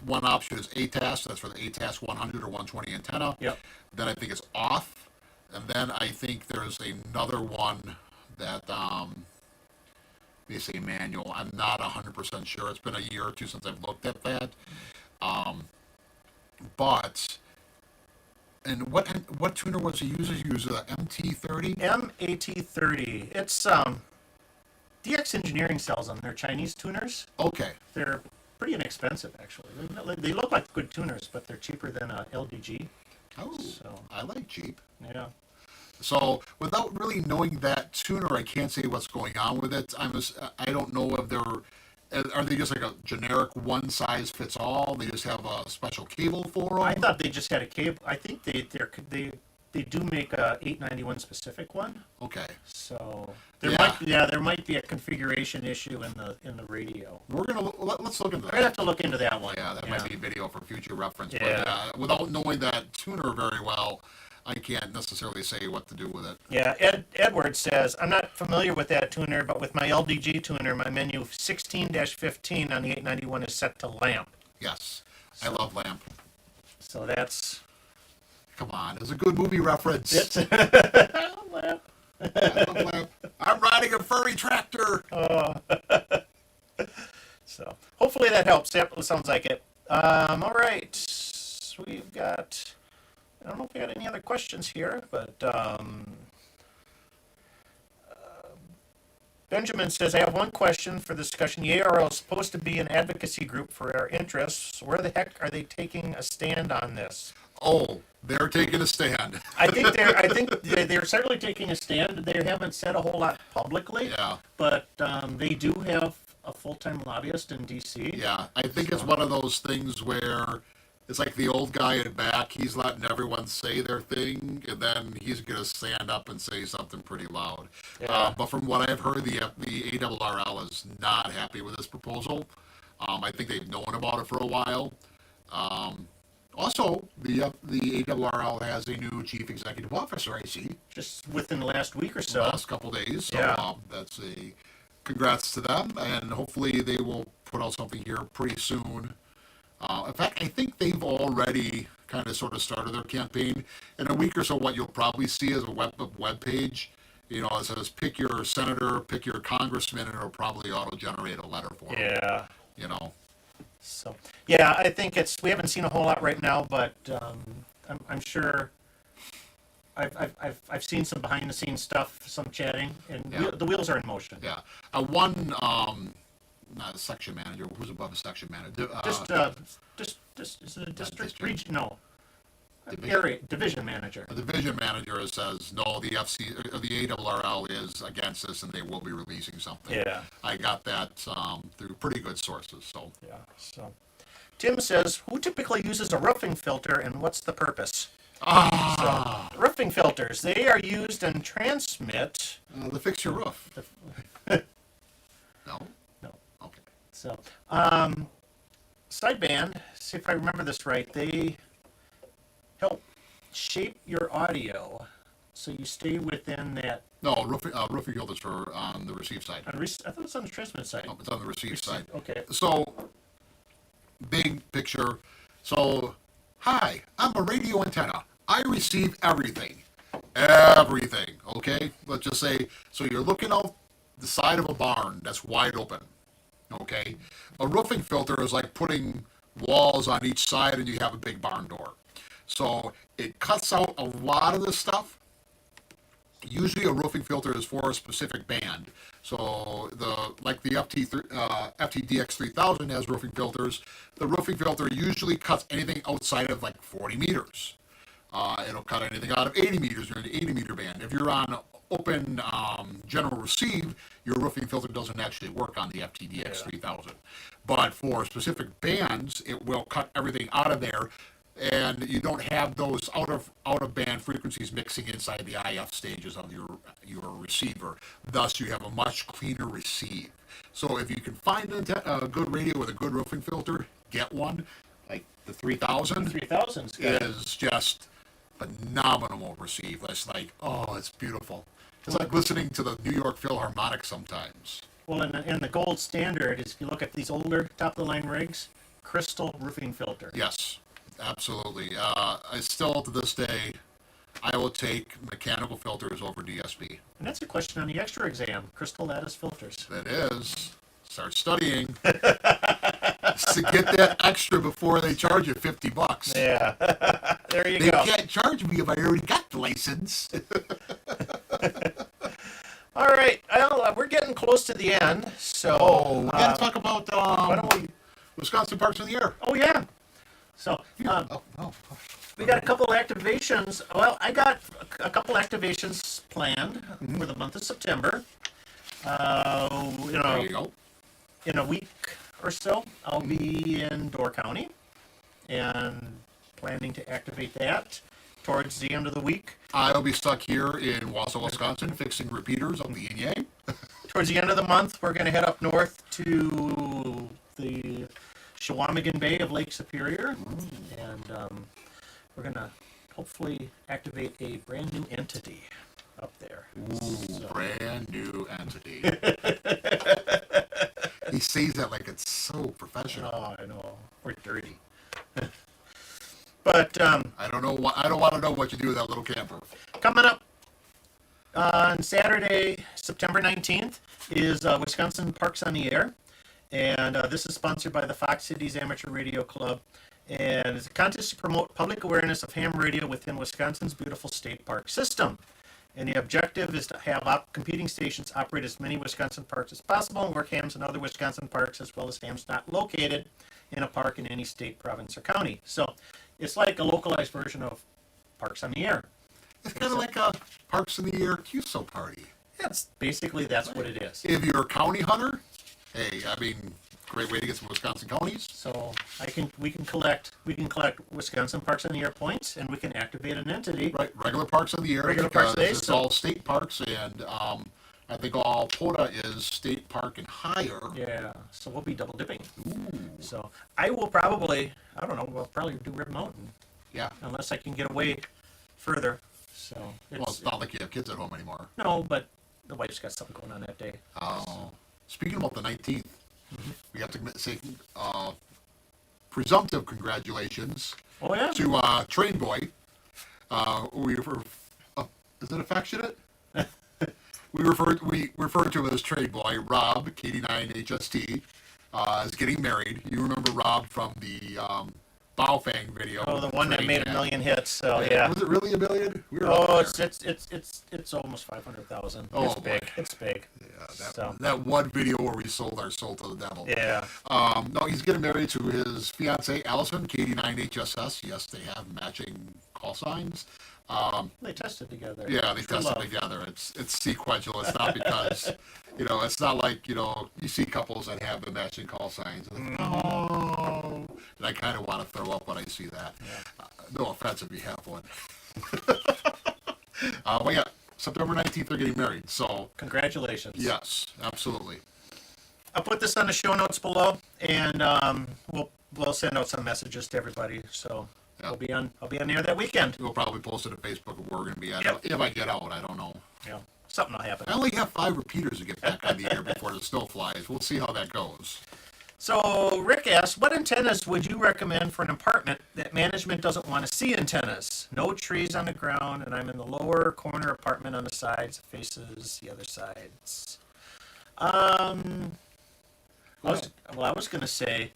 one option is ATAS, that's for the ATAS 100 or 120 antenna. Yep. Then I think it's off, and then I think there's another one that they say manual. I'm not 100% sure. It's been a year or two since I've looked at that. But and what tuner was he using? He used a MT30. MAT30. It's DX Engineering sells them. They're Chinese tuners. Okay. They're pretty inexpensive, actually. They look like good tuners, but they're cheaper than a LDG. Oh, So, I like cheap. yeah. So without really knowing that tuner, I can't say what's going on with it. I don't know if are they just like a generic one size fits all? They just have a special cable for them. I thought they just had a cable. I think they do make a 891 specific one. Okay. So Yeah. there might be a configuration issue in the radio. Let's look into We're that. gonna have to look into that one. Yeah, that might be video for future reference. Yeah. But without knowing that tuner very well, I can't necessarily say what to do with it. Yeah, Edward says, I'm not familiar with that tuner, but with my LDG tuner, my menu 16-15 on the 891 is set to lamp. Yes, I love lamp. So that's... Come on, it's a good movie reference. It's lamp. I love lamp. I'm riding a furry tractor. So hopefully that helps. Yep, it sounds like it. All right. We've got... I don't know if we got any other questions here, but Benjamin says, I have one question for the discussion. The ARRL is supposed to be an advocacy group for our interests. Where the heck are they taking a stand on this? Oh, they're taking a stand. I think they're certainly taking a stand. They haven't said a whole lot publicly, Yeah. but they do have a full-time lobbyist in D.C. Yeah, I think it's one of those things where it's like the old guy in back. He's letting everyone say their thing, and then he's going to stand up and say something pretty loud. Yeah. But from what I've heard, the ARRL is not happy with this proposal. I think they've known about it for a while. Also, the ARRL has a new chief executive officer, I see, Just within the last week or the so. last couple days. So Yeah. that's a congrats to them, and hopefully they will put out something here pretty soon. In fact, I think they've already kind of sort of started their campaign. In a week or so, what you'll probably see is a web page. You know, it says pick your senator, pick your congressman, and it'll probably auto-generate a letter for them. Yeah. You know. So yeah, I think we haven't seen a whole lot right now, but I'm sure I've seen some behind the scenes stuff, some chatting, and Yeah. the wheels are in motion. Yeah. Not a section manager. Who's above a section manager? Just is it a district district. region? No, Division. area division manager. A division manager says no. The the ARRL is against this, and they will be releasing something. Yeah. I got that through pretty good sources. So Yeah. So Tim says, who typically uses a roofing filter, and what's the purpose? So roofing filters, they are used and transmit. to fix your roof. No. No. Okay. So, sideband, see if I remember this right, they help shape your audio so you stay within that. No, roofing filters are on the receive side. I thought it was on the transmit side. No, it's on the receive side. Okay. So, big picture. So, hi, I'm a radio antenna. I receive everything. Everything, okay? Let's just say, so you're looking out the side of a barn that's wide open, okay? A roofing filter is like putting walls on each side and you have a big barn door. So it cuts out a lot of this stuff. Usually a roofing filter is for a specific band. So the FTDX3000 has roofing filters. The roofing filter usually cuts anything outside of like 40 meters. It'll cut anything out of 80 meters or an 80 meter band. If you're on open general receive, your roofing filter doesn't actually work on the FTDX3000. But for specific bands, it will cut everything out of there, and you don't have those out of band frequencies mixing inside the IF stages of your receiver. Thus, you have a much cleaner receive. So if you can find a good radio with a good roofing filter, get one. Like the 3000 3000's is just phenomenal receive. It's like, oh, it's beautiful. It's like listening to the New York Philharmonic sometimes. Well, and the gold standard is, if you look at these older top-of-the-line rigs, crystal roofing filter. Yes, absolutely. I still, to this day, I will take mechanical filters over DSP. And that's a question on the extra exam, crystal lattice filters. That is, start studying to get that extra before they charge you $50. Yeah, there you They go. can't charge me if I already got the license. All right, well, we're getting close to the end, so We gotta talk about why don't we? Wisconsin Parks in the Air. Oh yeah. So we got a couple activations. Well, I got a couple activations planned for the month of September. There you go. In a week or so, I'll be in Door County and planning to activate that towards the end of the week. I'll be stuck here in Wausau, Wisconsin, fixing repeaters on the yin yang. Towards the end of the month, we're going to head up north to the Shawamigan Bay of Lake Superior, and we're going to hopefully activate a brand new entity up there. Ooh, brand new entity. He says that like it's so professional. Oh, I know. We're dirty. But I don't want to know what you do with that little camper. coming up on Saturday, September 19th, is Wisconsin Parks on the Air. And this is sponsored by the Fox Cities Amateur Radio Club. And it's a contest to promote public awareness of ham radio within Wisconsin's beautiful state park system. And the objective is to have competing stations operate as many Wisconsin parks as possible and work hams in other Wisconsin parks as well as hams not located in a park in any state, province, or county. So it's like a localized version of Parks on the Air. It's kind of like a Parks in the Air QSO party. That's what it is. If you're a county hunter, hey, I mean, great way to get some Wisconsin counties. So we can collect Wisconsin Parks on the Air points, and we can activate an entity. Right, regular Parks in the Air, Regular because Parks of the Air, it's so- all state parks, and I think all POTA is state park and higher. Yeah, so we'll be double dipping. So I will probably, I don't know, we'll probably do Rib Mountain Yeah. unless I can get away further. So Well, it's not like you have kids at home anymore. no, but the wife's got something going on that day. Speaking about the 19th, we have to say presumptive congratulations Oh yeah. to Train Boy. Is it affectionate? we refer to him as Train Boy. Rob, KD9HST, is getting married. You remember Rob from the Baofeng video? Oh, the one that Train made a had. million hits. So yeah. Was it really a million? We were Oh, up there. it's almost 500,000. Oh, It's boy. big. It's big. Yeah, So. that one video where we sold our soul to the devil. Yeah. No, he's getting married to his fiancee Allison, KD9HSS. Yes, they have matching call signs. They tested together. Yeah, they True tested love. together. It's sequential. It's not because, it's not like, you see couples that have the matching call signs. And oh, and I kind of want to throw up when I see that. No offense if you have one. But yeah, September 19th, they're getting married. So, Congratulations. yes, absolutely. I'll put this on the show notes below, and we'll send out some messages to everybody. So Yeah. I'll be on there that weekend. We'll probably post it to Facebook where we're going to be at. Yep. If I get out, I don't know. Yeah, something will happen. I only have 5 repeaters to get back on the air before the snow flies. We'll see how that goes. So Rick asks, what antennas would you recommend for an apartment that management doesn't want to see antennas? No trees on the ground, and I'm in the lower corner apartment on the sides, faces the other sides. I was going to say,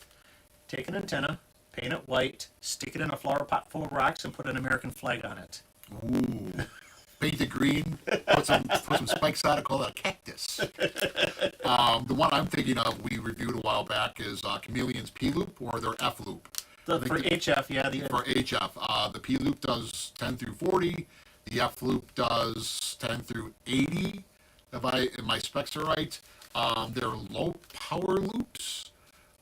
take an antenna, paint it white, stick it in a flower pot full of rocks, and put an American flag on it. Ooh. Paint it green, put some spikes on it, call it a cactus. The one I'm thinking of, we reviewed a while back, is Chameleon's P-loop or their F-loop. For HF, yeah. For HF. The P-loop does 10 through 40. The F-loop does 10 through 80, if my specs are right. They're low power loops.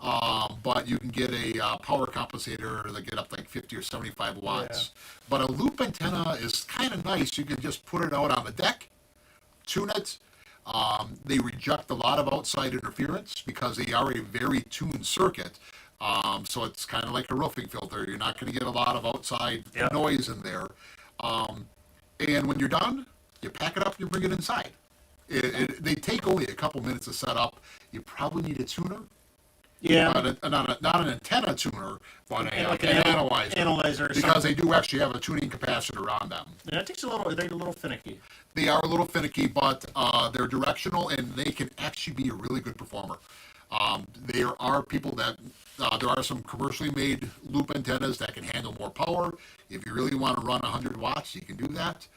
But you can get a power compensator that get up like 50 or 75 watts. Yeah. But a loop antenna is kind of nice. You can just put it out on the deck, tune it. They reject a lot of outside interference because they are a very tuned circuit. So it's kind of like a roofing filter. You're not going to get a lot of outside Yep. noise in there. And when you're done, you pack it up, you bring it inside. They take only a couple minutes to set up. You probably need a tuner. Yeah. Not an antenna tuner, but Like an an analyzer. or Because something. they do actually have a tuning capacitor on them. Yeah, it takes a little. They're a little finicky. They are a little finicky, but they're directional and they can actually be a really good performer. There are people that there are some commercially made loop antennas that can handle more power. If you really want to run 100 watts, you can do that.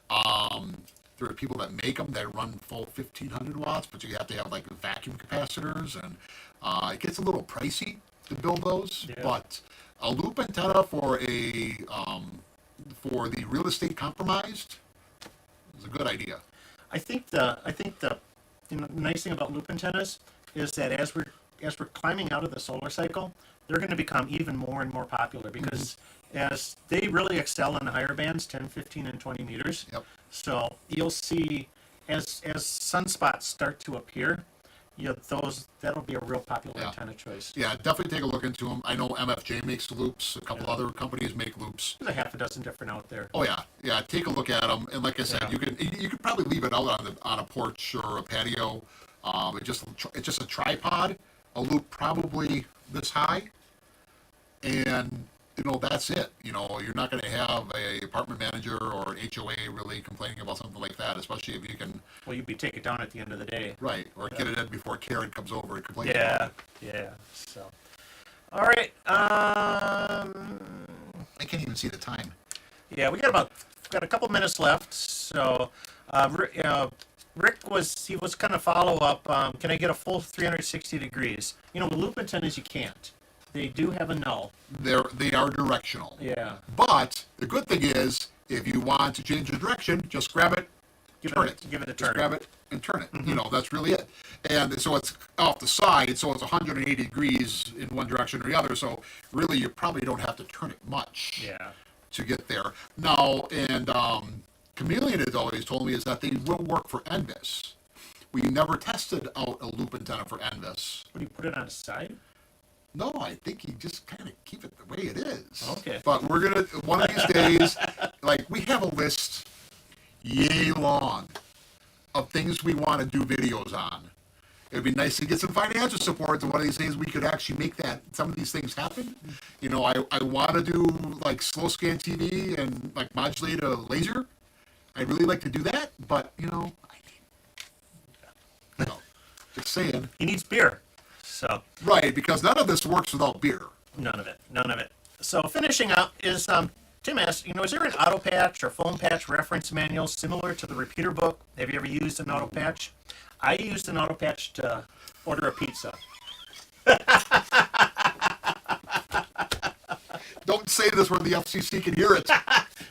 There are people that make them that run full 1500 watts, but you have to have like vacuum capacitors, and it gets a little pricey to build those. Yeah. But a loop antenna for the real estate compromised is a good idea. I think the nice thing about loop antennas is that as we're climbing out of the solar cycle, they're going to become even more and more popular because as they really excel in the higher bands, 10, 15, and 20 meters. Yep. So you'll see as sunspots start to appear, that'll be a real popular antenna choice. Yeah, definitely take a look into them. I know MFJ makes loops. A couple other companies make loops. There's a half a dozen different out there. Oh yeah. Take a look at them, and like I said, you could probably leave it out on a porch or a patio. It's just a tripod, a loop probably this high, and that's it. You're not going to have a apartment manager or an HOA really complaining about something like that, especially if you can. Well, you'd be take it down at the end of the day. Right, or get it in before Karen comes over and complains. Yeah, yeah. So, all right. I can't even see the time. Yeah, we got a couple minutes left. So, Rick was kind of follow up. Can I get a full 360 degrees? With loop antennas you can't. They do have a null. They are directional. Yeah. But the good thing is, if you want to change the direction, just grab it, turn it. Give it a Just turn. grab it and turn it. That's really it. And so it's off the side, so it's 180 degrees in one direction or the other. So really, you probably don't have to turn it much to get there. Now, and Chameleon has always told me is that they will work for NVIS. We never tested out a loop antenna for NVIS. What do you put it on the side? No, I think you just kind of keep it the way it is. Okay. But we're going to, one of these days, we have a list yay long of things we want to do videos on. It'd be nice to get some financial support, and one of these days we could actually make some of these things happen. I want to do slow scan TV and modulate a laser. I'd really like to do that, but just saying. He needs beer. So. Right, because none of this works without beer. None of it. So finishing up is Tim asked, is there an auto patch or phone patch reference manual similar to the repeater book? Have you ever used an auto patch? I used an auto patch to order a pizza. Don't say this where the FCC can hear it.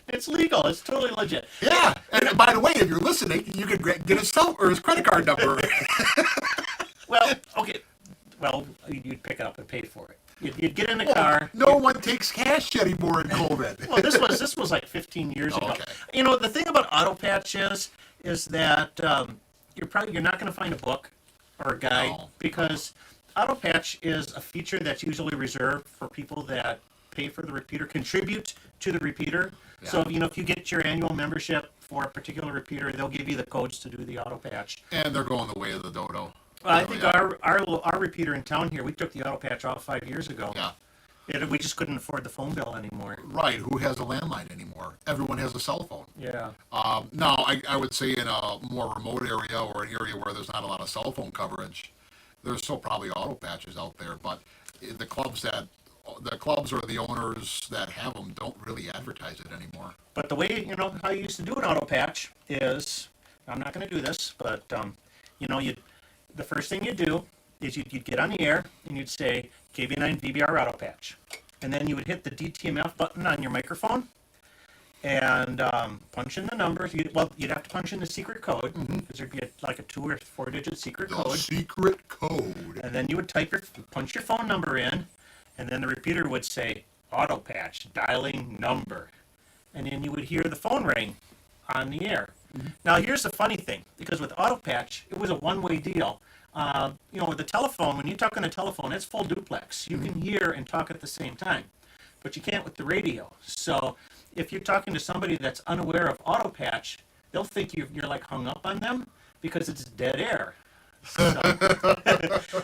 It's legal. It's totally legit. Yeah, and by the way, if you're listening, you could get his his credit card number. Well, okay. Well, you'd pick it up and pay for it. You'd get in the car. No one takes cash anymore in COVID. Well, this was like 15 years ago. Okay. The thing about auto patch is that you're not going to find a book or a guide because auto patch is a feature that's usually reserved for people that pay for the repeater, contribute to the repeater. Yeah. So if you get your annual membership for a particular repeater, they'll give you the codes to do the auto patch. And they're going the way of the dodo. Well, I think our repeater in town here, we took the auto patch off 5 years ago. Yeah. We just couldn't afford the phone bill anymore. Right. Who has a landline anymore? Everyone has a cell phone. Yeah. Now, I would say in a more remote area or an area where there's not a lot of cell phone coverage, there's still probably auto patches out there. But the clubs or the owners that have them don't really advertise it anymore. But the way, how you used to do an auto patch is, I'm not going to do this, but, the first thing you'd do is you'd get on the air and you'd say KB9 VBR auto patch. And then you would hit the DTMF button on your microphone and punch in the numbers. You'd have to punch in the secret code because there'd be a 2 or 4 digit secret code. Secret code. And then you would punch your phone number in, and then the repeater would say auto patch, dialing number. And then you would hear the phone ring on the air. Now, here's the funny thing, because with auto patch, it was a one-way deal. With the telephone, when you talk on a telephone, it's full duplex. You can hear and talk at the same time, but you can't with the radio. So if you're talking to somebody that's unaware of auto patch, they'll think you're hung up on them because it's dead air. So,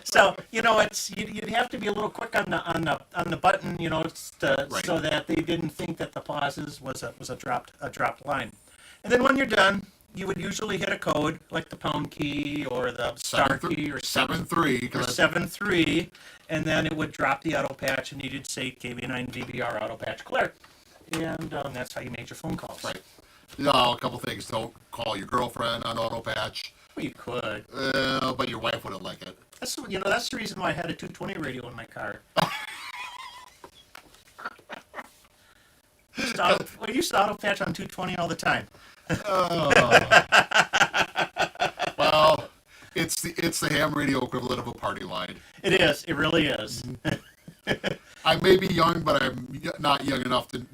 So you'd have to be a little quick on the button, Right. so that they didn't think that the pauses was a dropped line. And then when you're done, you would usually hit a code like the pound key or the star key or 7-3. or 7-3, and then it would drop the auto patch, and you'd say KB9 VBR auto patch clear, and that's how you made your phone calls. Right. A couple things. Don't call your girlfriend on auto patch. Well, you could. But your wife wouldn't like it. That's the reason why I had a 220 radio in my car. I used to auto patch on 220 all the time. Well, it's the ham radio equivalent of a party line. It is. It really is. I may be young, but I'm not young enough to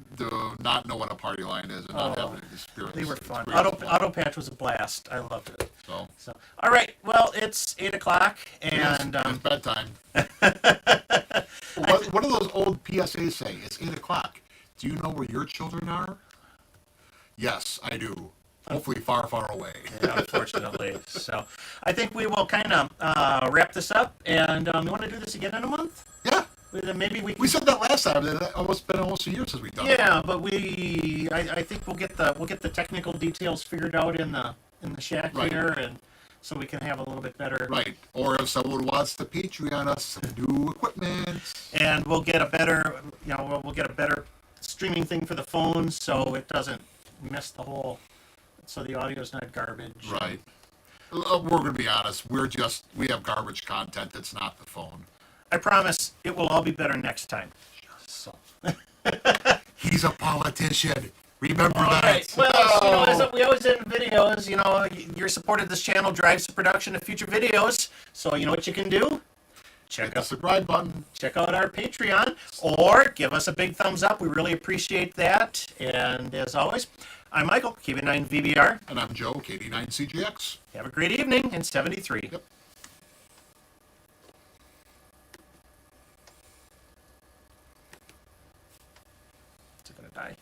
not know what a party line is and not have an experience. They were fun. experience Auto patch was a blast. I loved it. So So, all right. Well, it's 8:00, and it's bedtime. What do those old PSAs say? It's 8:00. Do you know where your children are? Yes, I do. Hopefully far, far away. yeah, unfortunately. So, I think we will kind of wrap this up, and you want to do this again in a month? Yeah. Maybe we can. We said that last time. It's been almost a year since we've done it. Yeah, but I think we'll get the technical details figured out in the shack Right. here, and so we can have a little bit better. Right. Or if someone wants to Patreon us some new equipment. And we'll get a better, we'll get a better streaming thing for the phones, so it doesn't mess the whole, so the audio's not garbage. Right. We're going to be honest. We have garbage content that's not the phone. I promise it will all be better next time. So. He's a politician. Remember All that. right. Well, as we always end videos, your support of this channel drives the production of future videos. So you know what you can do? Hit the subscribe button. Check out our Patreon, or give us a big thumbs up. We really appreciate that. And as always, I'm Michael, KB9 VBR. And I'm Joe, KD9CGX. Have a great evening in 73. Yep. It's going to die.